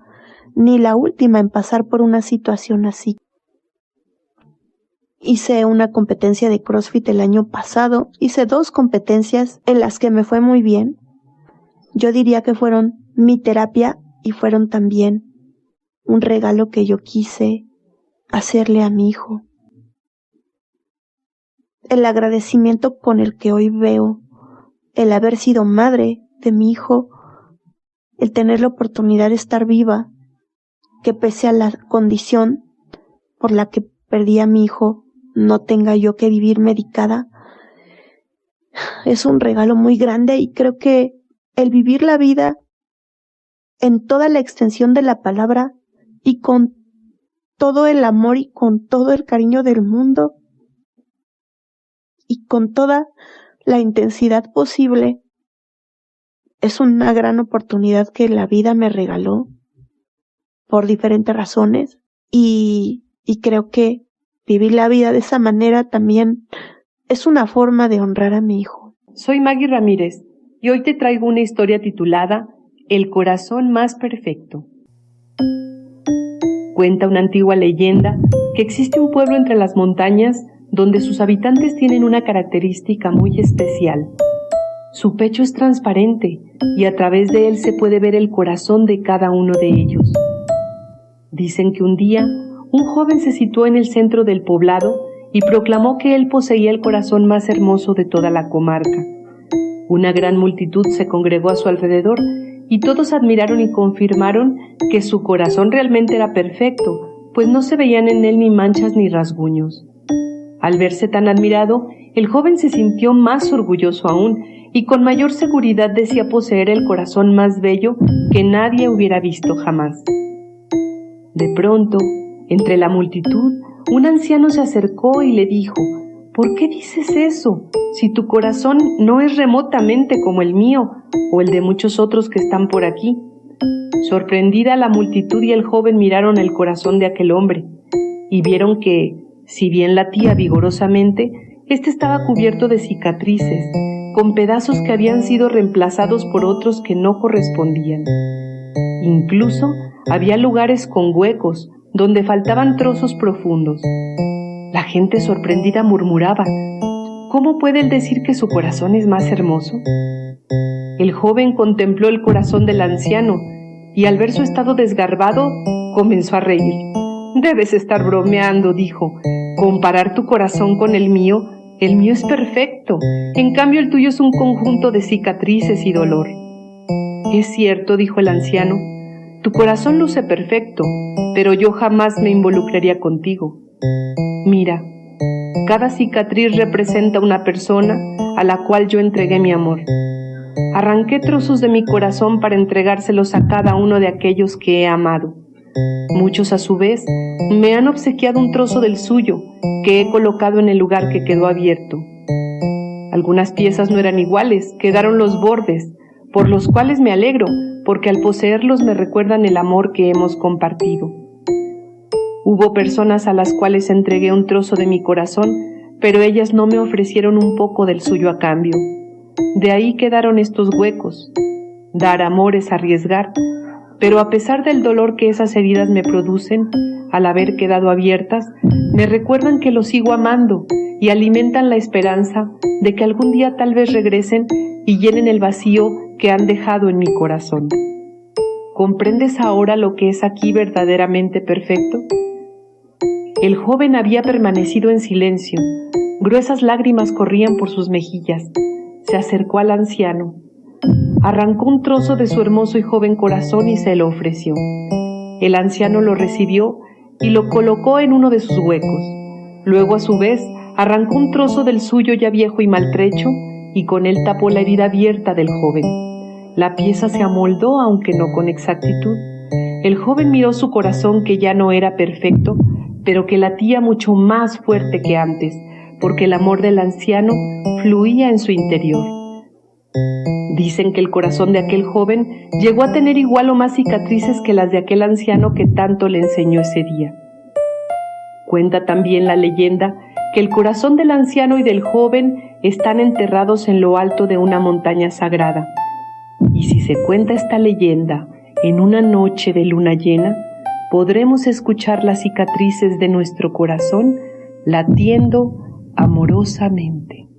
ni la última en pasar por una situación así. Hice una competencia de CrossFit el año pasado, hice 2 competencias en las que me fue muy bien. Yo diría que fueron mi terapia y fueron también un regalo que yo quise hacerle a mi hijo. El agradecimiento con el que hoy veo el haber sido madre de mi hijo, el tener la oportunidad de estar viva, que pese a la condición por la que perdí a mi hijo, no tenga yo que vivir medicada, es un regalo muy grande y creo que el vivir la vida en toda la extensión de la palabra y con todo el amor y con todo el cariño del mundo y con toda la intensidad posible, es una gran oportunidad que la vida me regaló por diferentes razones y creo que vivir la vida de esa manera también es una forma de honrar a mi hijo. Soy Maggie Ramírez y hoy te traigo una historia titulada El corazón más perfecto. Cuenta una antigua leyenda que existe un pueblo entre las montañas donde sus habitantes tienen una característica muy especial. Su pecho es transparente y a través de él se puede ver el corazón de cada uno de ellos. Dicen que un día un joven se situó en el centro del poblado y proclamó que él poseía el corazón más hermoso de toda la comarca. Una gran multitud se congregó a su alrededor y todos admiraron y confirmaron que su corazón realmente era perfecto, pues no se veían en él ni manchas ni rasguños. Al verse tan admirado, el joven se sintió más orgulloso aún y con mayor seguridad decía poseer el corazón más bello que nadie hubiera visto jamás. De pronto, entre la multitud, un anciano se acercó y le dijo: ¿Por qué dices eso, si tu corazón no es remotamente como el mío o el de muchos otros que están por aquí? Sorprendida, la multitud y el joven miraron el corazón de aquel hombre y vieron que, si bien latía vigorosamente, este estaba cubierto de cicatrices, con pedazos que habían sido reemplazados por otros que no correspondían. Incluso había lugares con huecos donde faltaban trozos profundos. La gente sorprendida murmuraba: ¿cómo puede él decir que su corazón es más hermoso? El joven contempló el corazón del anciano y al ver su estado desgarbado comenzó a reír. Debes estar bromeando, dijo. Comparar tu corazón con el mío es perfecto. En cambio el tuyo es un conjunto de cicatrices y dolor. Es cierto, dijo el anciano, tu corazón luce perfecto, pero yo jamás me involucraría contigo. Mira, cada cicatriz representa una persona a la cual yo entregué mi amor. Arranqué trozos de mi corazón para entregárselos a cada uno de aquellos que he amado. Muchos, a su vez, me han obsequiado un trozo del suyo, que he colocado en el lugar que quedó abierto. Algunas piezas no eran iguales, quedaron los bordes, por los cuales me alegro, porque al poseerlos me recuerdan el amor que hemos compartido. Hubo personas a las cuales entregué un trozo de mi corazón, pero ellas no me ofrecieron un poco del suyo a cambio. De ahí quedaron estos huecos. Dar amor es arriesgar, pero a pesar del dolor que esas heridas me producen, al haber quedado abiertas, me recuerdan que los sigo amando y alimentan la esperanza de que algún día tal vez regresen y llenen el vacío que han dejado en mi corazón. ¿Comprendes ahora lo que es aquí verdaderamente perfecto? El joven había permanecido en silencio. Gruesas lágrimas corrían por sus mejillas. Se acercó al anciano. Arrancó un trozo de su hermoso y joven corazón y se lo ofreció. El anciano lo recibió y lo colocó en uno de sus huecos. Luego, a su vez, arrancó un trozo del suyo ya viejo y maltrecho y con él tapó la herida abierta del joven. La pieza se amoldó, aunque no con exactitud. El joven miró su corazón, que ya no era perfecto, pero que latía mucho más fuerte que antes, porque el amor del anciano fluía en su interior. Dicen que el corazón de aquel joven llegó a tener igual o más cicatrices que las de aquel anciano que tanto le enseñó ese día. Cuenta también la leyenda que el corazón del anciano y del joven están enterrados en lo alto de una montaña sagrada. Y si se cuenta esta leyenda en una noche de luna llena, podremos escuchar las cicatrices de nuestro corazón latiendo amorosamente.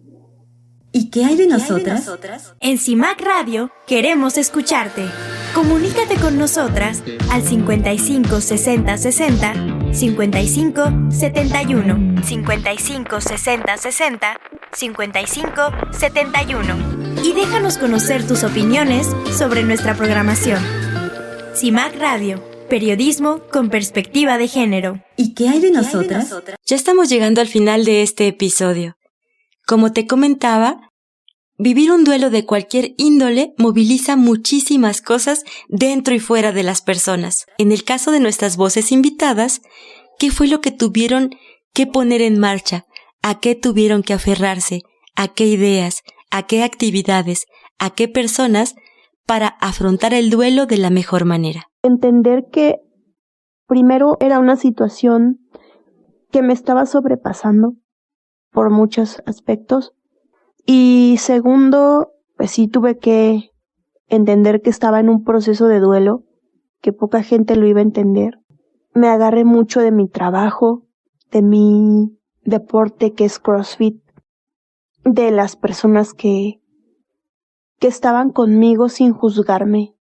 ¿Y qué hay de nosotras? En CIMAC Radio queremos escucharte. Comunícate con nosotras al 55 60 60 55 71 55 60 60 55 71 y déjanos conocer tus opiniones sobre nuestra programación. CIMAC Radio, periodismo con perspectiva de género. ¿Y qué hay de nosotras? Ya estamos llegando al final de este episodio. Como te comentaba, vivir un duelo de cualquier índole moviliza muchísimas cosas dentro y fuera de las personas. En el caso de nuestras voces invitadas, ¿qué fue lo que tuvieron que poner en marcha? ¿A qué tuvieron que aferrarse? ¿A qué ideas? ¿A qué actividades? ¿A qué personas? Para afrontar el duelo de la mejor manera. Entender que primero era una situación que me estaba sobrepasando por muchos aspectos. Y segundo, pues sí tuve que entender que estaba en un proceso de duelo, que poca gente lo iba a entender. Me agarré mucho de mi trabajo, de mi deporte que es CrossFit, de las personas que estaban conmigo sin juzgarme,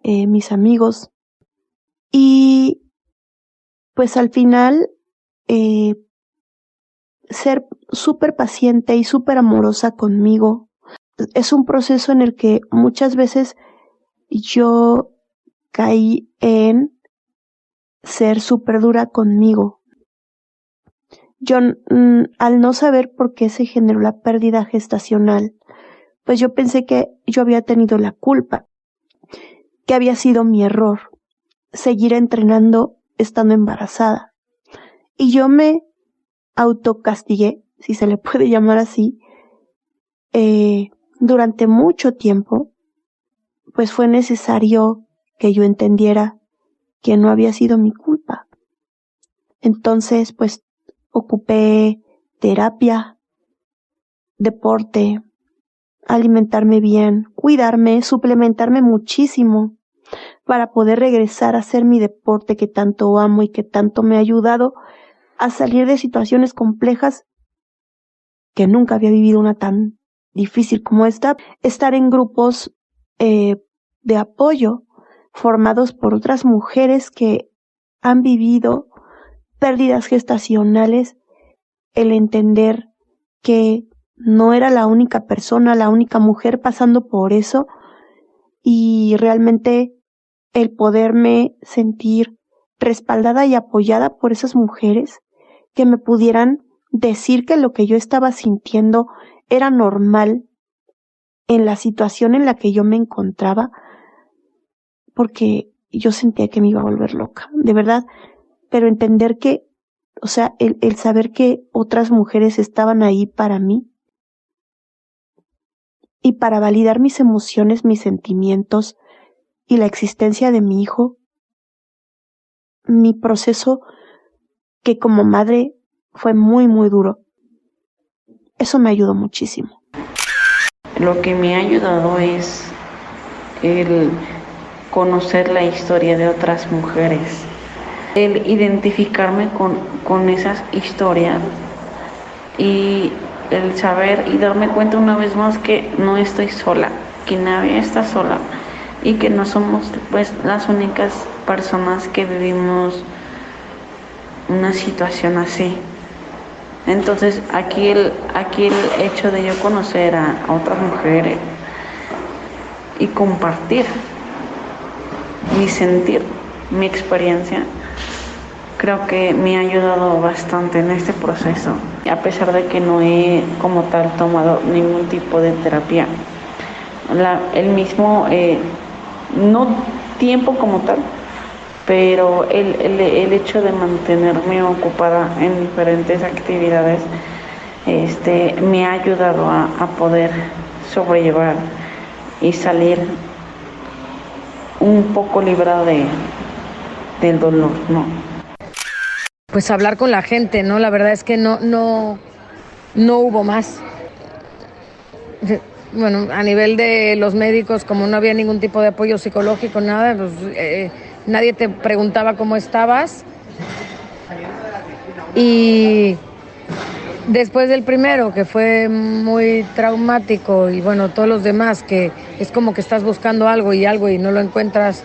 mis amigos. Y pues al final, ser súper paciente y súper amorosa conmigo. Es un proceso en el que muchas veces yo caí en ser súper dura conmigo. Yo, al no saber por qué se generó la pérdida gestacional, pues yo pensé que yo había tenido la culpa, que había sido mi error, seguir entrenando estando embarazada. Y yo me autocastigué, si se le puede llamar así, durante mucho tiempo. Pues fue necesario que yo entendiera que no había sido mi culpa. Entonces, pues, ocupé terapia, deporte, alimentarme bien, cuidarme, suplementarme muchísimo, para poder regresar a hacer mi deporte que tanto amo y que tanto me ha ayudado a salir de situaciones complejas que nunca había vivido una tan difícil como esta. Estar en grupos de apoyo formados por otras mujeres que han vivido pérdidas gestacionales, el entender que no era la única persona, la única mujer pasando por eso, y realmente el poderme sentir respaldada y apoyada por esas mujeres que me pudieran decir que lo que yo estaba sintiendo era normal en la situación en la que yo me encontraba, porque yo sentía que me iba a volver loca, de verdad, pero entender que, o sea, el saber que otras mujeres estaban ahí para mí y para validar mis emociones, mis sentimientos y la existencia de mi hijo, mi proceso que como madre fue muy, muy duro. Eso me ayudó muchísimo. Lo que me ha ayudado es el conocer la historia de otras mujeres, el identificarme con esas historias y el saber y darme cuenta una vez más que no estoy sola, que nadie está sola y que no somos pues las únicas personas que vivimos una situación así. Entonces aquí el hecho de yo conocer a otras mujeres y compartir mi sentir, mi experiencia, creo que me ha ayudado bastante en este proceso. A pesar de que no he como tal tomado ningún tipo de terapia, el mismo, no tiempo como tal, pero el hecho de mantenerme ocupada en diferentes actividades me ha ayudado a poder sobrellevar y salir un poco librada del dolor, ¿no? Pues hablar con la gente, ¿no? La verdad es que no hubo más. Bueno, a nivel de los médicos, como no había ningún tipo de apoyo psicológico, nada, pues nadie te preguntaba cómo estabas. Y después del primero, que fue muy traumático, y bueno, todos los demás, que es como que estás buscando algo y no lo encuentras,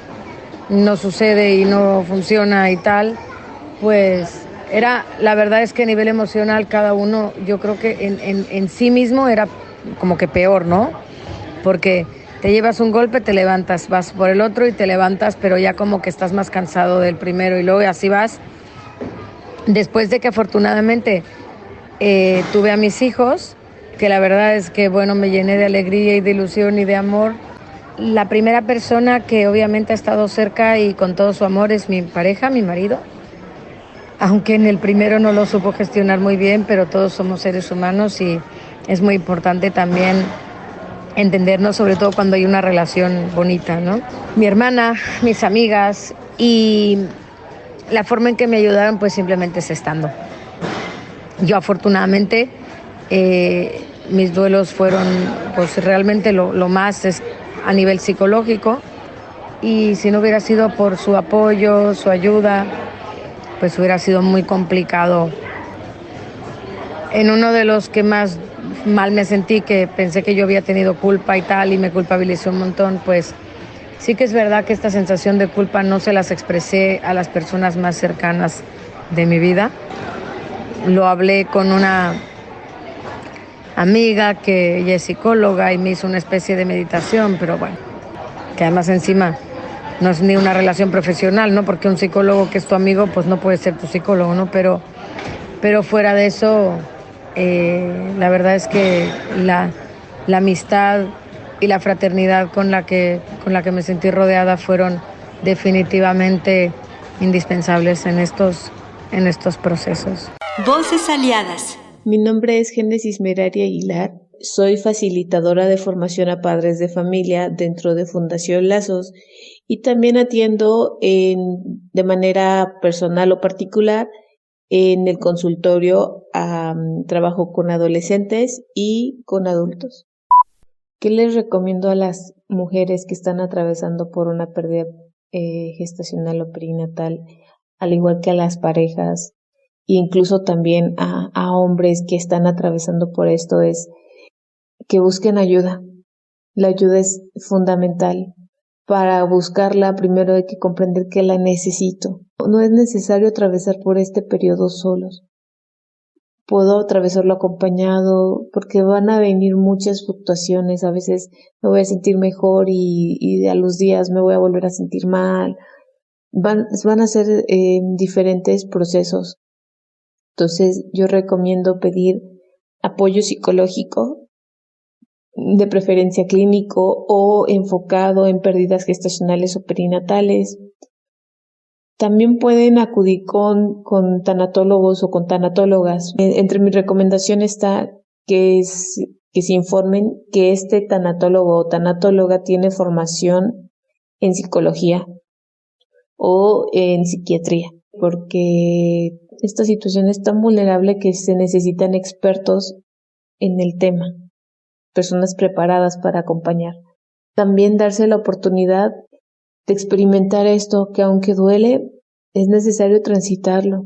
no sucede y no funciona y tal, pues la verdad es que a nivel emocional cada uno, yo creo que en sí mismo era como que peor, ¿no? Porque te llevas un golpe, te levantas, vas por el otro y te levantas, pero ya como que estás más cansado del primero y luego así vas. Después de que afortunadamente tuve a mis hijos, que la verdad es que, bueno, me llené de alegría y de ilusión y de amor. La primera persona que obviamente ha estado cerca y con todo su amor es mi pareja, mi marido. Aunque en el primero no lo supo gestionar muy bien, pero todos somos seres humanos y es muy importante también entendernos, sobre todo cuando hay una relación bonita, ¿no? Mi hermana, mis amigas y la forma en que me ayudaron, pues simplemente es estando. Yo afortunadamente, mis duelos fueron pues realmente lo más es a nivel psicológico, y si no hubiera sido por su apoyo, su ayuda, pues hubiera sido muy complicado. En uno de los que más mal me sentí, que pensé que yo había tenido culpa y tal, y me culpabilicé un montón, pues sí que es verdad que esta sensación de culpa no se las expresé a las personas más cercanas de mi vida. Lo hablé con una amiga que ella es psicóloga y me hizo una especie de meditación, pero bueno, que además encima no es ni una relación profesional, ¿no? Porque un psicólogo que es tu amigo, pues no puede ser tu psicólogo, ¿no? Pero fuera de eso, la verdad es que la amistad y la fraternidad con la que me sentí rodeada fueron definitivamente indispensables en estos procesos. Voces aliadas. Mi nombre es Génesis Merari Aguilar. Soy facilitadora de formación a padres de familia dentro de Fundación Lazos y también atiendo de manera personal o particular en el consultorio. Trabajo con adolescentes y con adultos. ¿Qué les recomiendo a las mujeres que están atravesando por una pérdida gestacional o perinatal, al igual que a las parejas, e incluso también a hombres que están atravesando por esto, es que busquen ayuda. La ayuda es fundamental. Para buscarla, primero hay que comprender que la necesito. No es necesario atravesar por este periodo solos. Puedo atravesarlo acompañado, porque van a venir muchas fluctuaciones. A veces me voy a sentir mejor y a los días me voy a volver a sentir mal. Van a ser diferentes procesos. Entonces yo recomiendo pedir apoyo psicológico, de preferencia clínico o enfocado en pérdidas gestacionales o perinatales. También pueden acudir con tanatólogos o con tanatólogas. Entre mis recomendaciones está que se informen que este tanatólogo o tanatóloga tiene formación en psicología o en psiquiatría, porque esta situación es tan vulnerable que se necesitan expertos en el tema, personas preparadas para acompañar. También darse la oportunidad de experimentar esto, que aunque duele, es necesario transitarlo.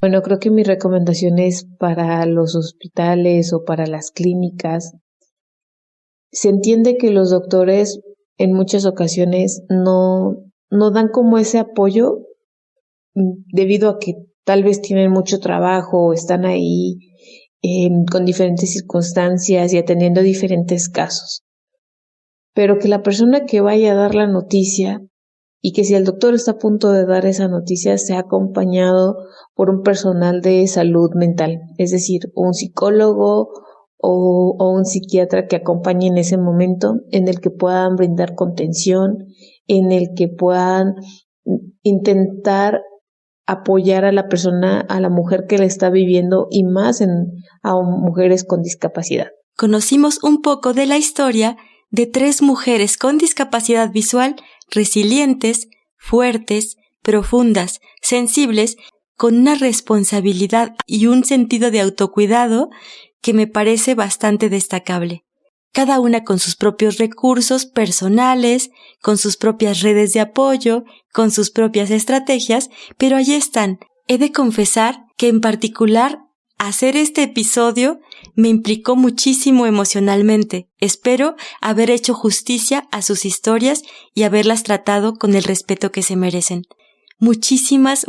Bueno, creo que mi recomendación es para los hospitales o para las clínicas. Se entiende que los doctores en muchas ocasiones no dan como ese apoyo debido a que tal vez tienen mucho trabajo o están ahí con diferentes circunstancias y atendiendo diferentes casos. Pero que la persona que vaya a dar la noticia, y que si el doctor está a punto de dar esa noticia, sea acompañado por un personal de salud mental, es decir, un psicólogo o un psiquiatra que acompañe en ese momento, en el que puedan brindar contención, en el que puedan intentar apoyar a la persona, a la mujer que la está viviendo, y más a mujeres con discapacidad. Conocimos un poco de la historia de 3 mujeres con discapacidad visual resilientes, fuertes, profundas, sensibles, con una responsabilidad y un sentido de autocuidado que me parece bastante destacable. Cada una con sus propios recursos personales, con sus propias redes de apoyo, con sus propias estrategias, pero allí están. He de confesar que en particular hacer este episodio me implicó muchísimo emocionalmente. Espero haber hecho justicia a sus historias y haberlas tratado con el respeto que se merecen. Muchísimas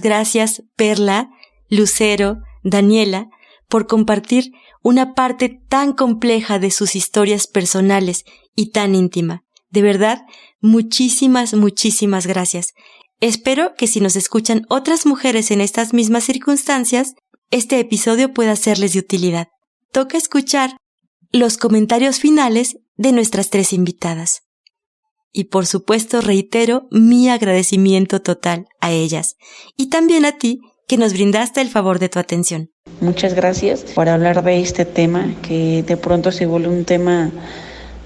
gracias, Perla, Lucero, Daniela, por compartir una parte tan compleja de sus historias personales y tan íntima. De verdad, muchísimas gracias. Espero que si nos escuchan otras mujeres en estas mismas circunstancias, este episodio pueda serles de utilidad. Toca escuchar los comentarios finales de nuestras 3 invitadas. Y por supuesto reitero mi agradecimiento total a ellas y también a ti que nos brindaste el favor de tu atención. Muchas gracias por hablar de este tema que de pronto se vuelve un tema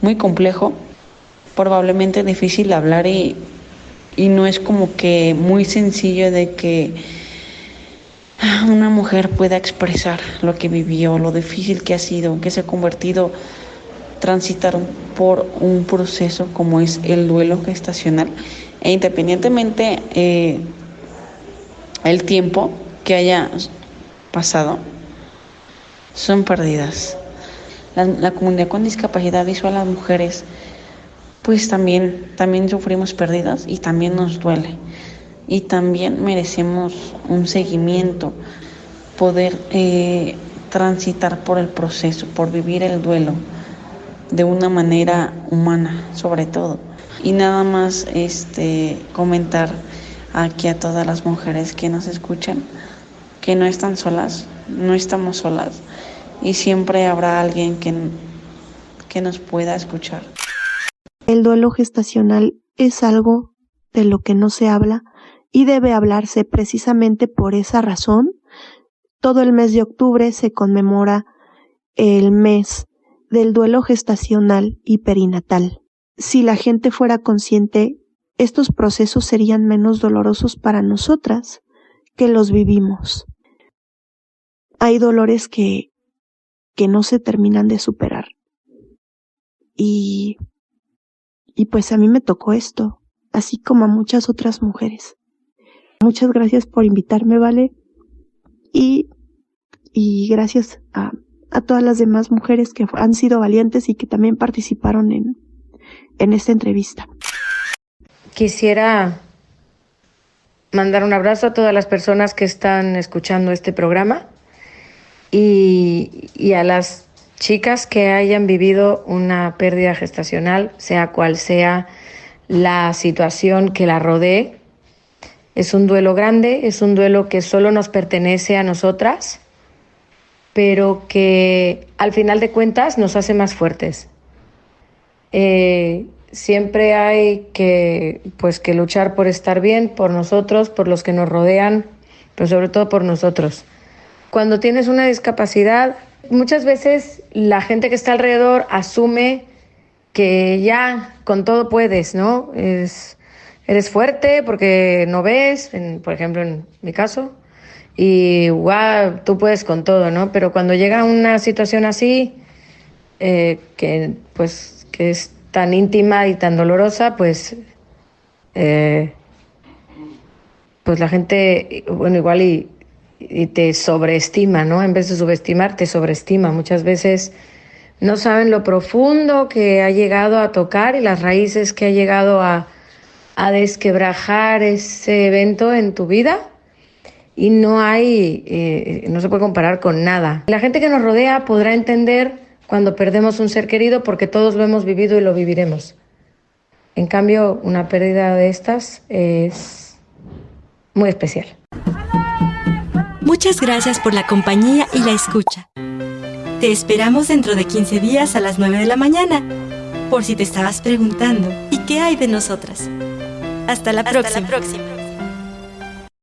muy complejo, probablemente difícil de hablar y no es como que muy sencillo de que una mujer pueda expresar lo que vivió, lo difícil que ha sido, que se ha convertido, transitar por un proceso como es el duelo gestacional, e independientemente el tiempo que haya pasado, son pérdidas. La comunidad con discapacidad visual, las mujeres, pues también sufrimos pérdidas y también nos duele. Y también merecemos un seguimiento, poder transitar por el proceso, por vivir el duelo de una manera humana, sobre todo. Y nada más comentar aquí a todas las mujeres que nos escuchan que no están solas, no estamos solas y siempre habrá alguien que nos pueda escuchar. El duelo gestacional es algo de lo que no se habla y debe hablarse precisamente por esa razón. Todo el mes de octubre se conmemora el mes del duelo gestacional y perinatal. Si la gente fuera consciente, estos procesos serían menos dolorosos para nosotras que los vivimos. Hay dolores que no se terminan de superar. Y pues a mí me tocó esto. así como a muchas otras mujeres. Muchas gracias por invitarme, Vale, y gracias a todas las demás mujeres que han sido valientes y que también participaron en esta entrevista. Quisiera mandar un abrazo a todas las personas que están escuchando este programa y a las chicas que hayan vivido una pérdida gestacional, sea cual sea la situación que la rodee. Es un duelo grande, es un duelo que solo nos pertenece a nosotras, pero que al final de cuentas nos hace más fuertes. Siempre hay que luchar por estar bien, por nosotros, por los que nos rodean, pero sobre todo por nosotros. Cuando tienes una discapacidad, muchas veces la gente que está alrededor asume que ya con todo puedes, ¿no? Eres fuerte porque no ves, por ejemplo en mi caso, y wow, tú puedes con todo, ¿no? Pero cuando llega una situación así, que es tan íntima y tan dolorosa, pues la gente, igual y te sobreestima, ¿no? En vez de subestimar, te sobreestima. Muchas veces no saben lo profundo que ha llegado a tocar y las raíces que ha llegado a desquebrajar ese evento en tu vida, y no se puede comparar con nada. La gente que nos rodea podrá entender cuando perdemos un ser querido porque todos lo hemos vivido y lo viviremos. En cambio, una pérdida de estas es muy especial. Muchas gracias por la compañía y la escucha. Te esperamos dentro de 15 días a las 9 de la mañana, por si te estabas preguntando, ¿y qué hay de nosotras? Hasta la próxima.